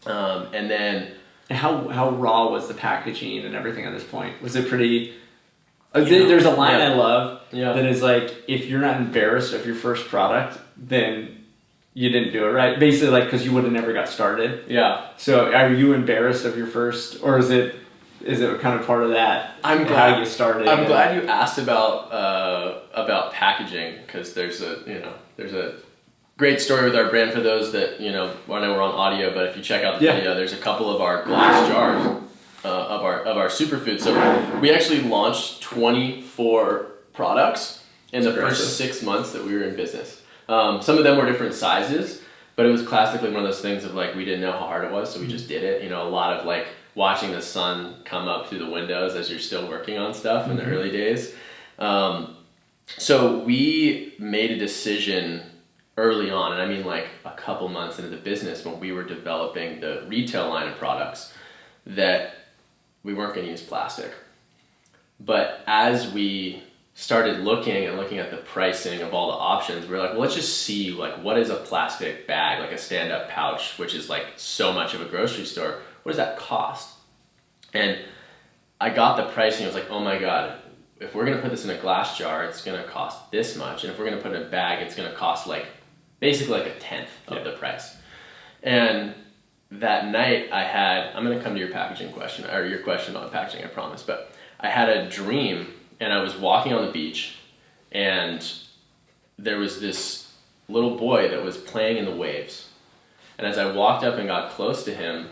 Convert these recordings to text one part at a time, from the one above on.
And then how raw was the packaging and everything at this point? Was it pretty? There's a line I love that is like, if you're not embarrassed of your first product, then you didn't do it right. Basically, like, because you would have never got started. Yeah. So are you embarrassed of your first, or is it kind of part of that? How you started. I'm glad you asked about packaging, because there's a great story with our brand for those that, I know we're on audio, but if you check out the video, there's a couple of our glass jars of our superfood. So we actually launched 24 products in the first 6 months that we were in business. Some of them were different sizes, but it was classically one of those things of like, we didn't know how hard it was, so we just did it. A lot of like watching the sun come up through the windows as you're still working on stuff in the early days. So we made a decision early on, and I mean like a couple months into the business, when we were developing the retail line of products, that we weren't going to use plastic. But as we started looking at the pricing of all the options, we were like, well, let's just see like, what is a plastic bag, like a stand-up pouch, which is like so much of a grocery store, what does that cost? And I got the pricing. I was like, oh my God, if we're going to put this in a glass jar, it's going to cost this much. And if we're going to put it in a bag, it's going to cost like basically like a tenth of the price. And that night I'm going to come to your packaging question, or your question on packaging, I promise. But I had a dream, and I was walking on the beach, and there was this little boy that was playing in the waves. And as I walked up and got close to him,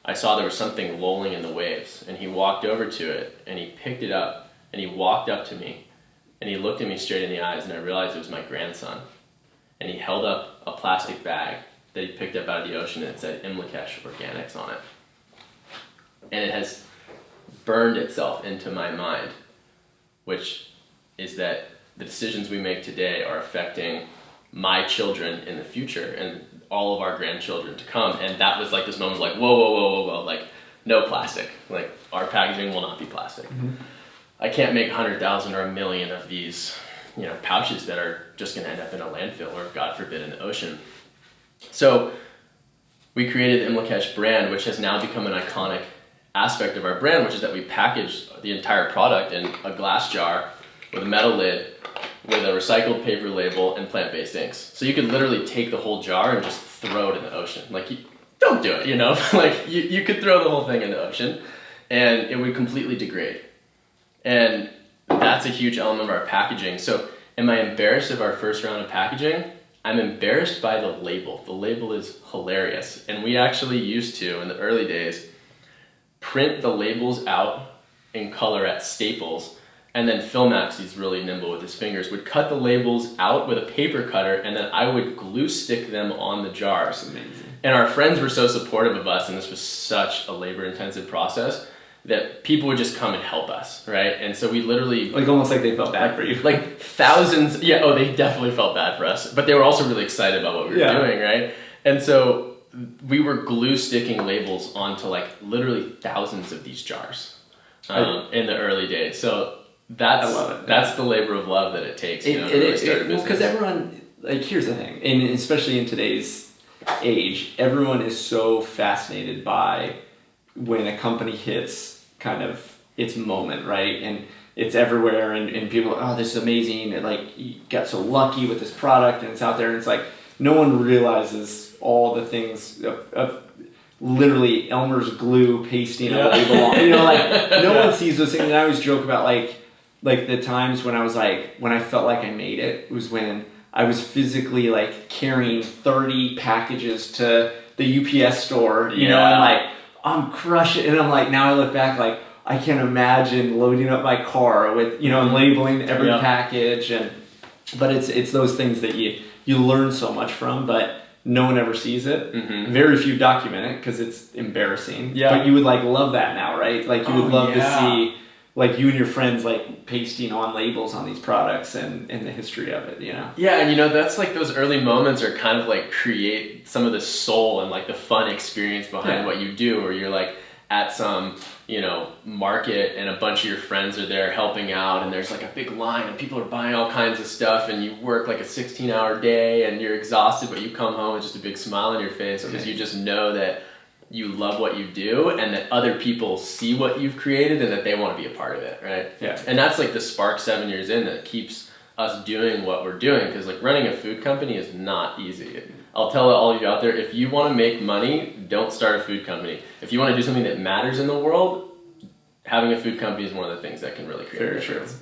I saw there was something lolling in the waves, and he walked over to it, and he picked it up, and he walked up to me, and he looked at me straight in the eyes, and I realized it was my grandson. And he held up a plastic bag that he picked up out of the ocean, and it said Imlakesh Organics on it. And it has burned itself into my mind, which is that the decisions we make today are affecting my children in the future and all of our grandchildren to come. And that was like this moment of like, whoa, like no plastic. Like, our packaging will not be plastic. Mm-hmm. I can't make 100,000 or 1 million of these, pouches that are just going to end up in a landfill or, God forbid, in the ocean. So we created the Imlakesh brand, which has now become an iconic aspect of our brand, which is that we package the entire product in a glass jar with a metal lid, with a recycled paper label, and plant-based inks. So you could literally take the whole jar and just throw it in the ocean. Like, don't do it, Like, you could throw the whole thing in the ocean, and it would completely degrade. And that's a huge element of our packaging. So am I embarrassed of our first round of packaging? I'm embarrassed by the label. The label is hilarious. And we actually used to, in the early days, print the labels out in color at Staples, and then Philmax, he's really nimble with his fingers, would cut the labels out with a paper cutter, and then I would glue stick them on the jars. Amazing. And our friends were so supportive of us, and this was such a labor-intensive process, that people would just come and help us, right? And so we literally... Like, almost like they felt bad for you. Like thousands... Yeah, they definitely felt bad for us. But they were also really excited about what we were doing, right? And so we were glue sticking labels onto like literally thousands of these jars in the early days. So that's... I love it. That's the labor of love that it takes, to really start a business. Because everyone... Like, here's the thing. And especially in today's age, everyone is so fascinated by when a company hits kind of its moment, right? And it's everywhere, and people are, oh, this is amazing, and like, you got so lucky with this product, and it's out there, and it's like, no one realizes all the things of literally Elmer's glue pasting a label on. No one sees those things. And I always joke about like the times when I was like, when I felt like I made it was when I was physically like carrying 30 packages to the UPS store, and like, I'm crushing, and I'm like, now I look back, like, I can't imagine loading up my car with, and labeling every package, but it's those things that you learn so much from, but no one ever sees it. Mm-hmm. Very few document it because it's embarrassing. Yeah. But you would like love that now, right? Like, you would love to see like you and your friends like pasting on labels on these products and the history of it, Yeah, and that's like those early moments are kind of like create some of the soul and like the fun experience behind what you do, where you're like at some, market, and a bunch of your friends are there helping out, and there's like a big line and people are buying all kinds of stuff, and you work like a 16-hour day and you're exhausted, but you come home with just a big smile on your face because you just know that you love what you do and that other people see what you've created and that they want to be a part of it, right? Yeah. And that's like the spark 7 years in that keeps us doing what we're doing, because like running a food company is not easy. I'll tell all of you out there, if you want to make money, don't start a food company. If you want to do something that matters in the world, having a food company is one of the things that can really create a difference.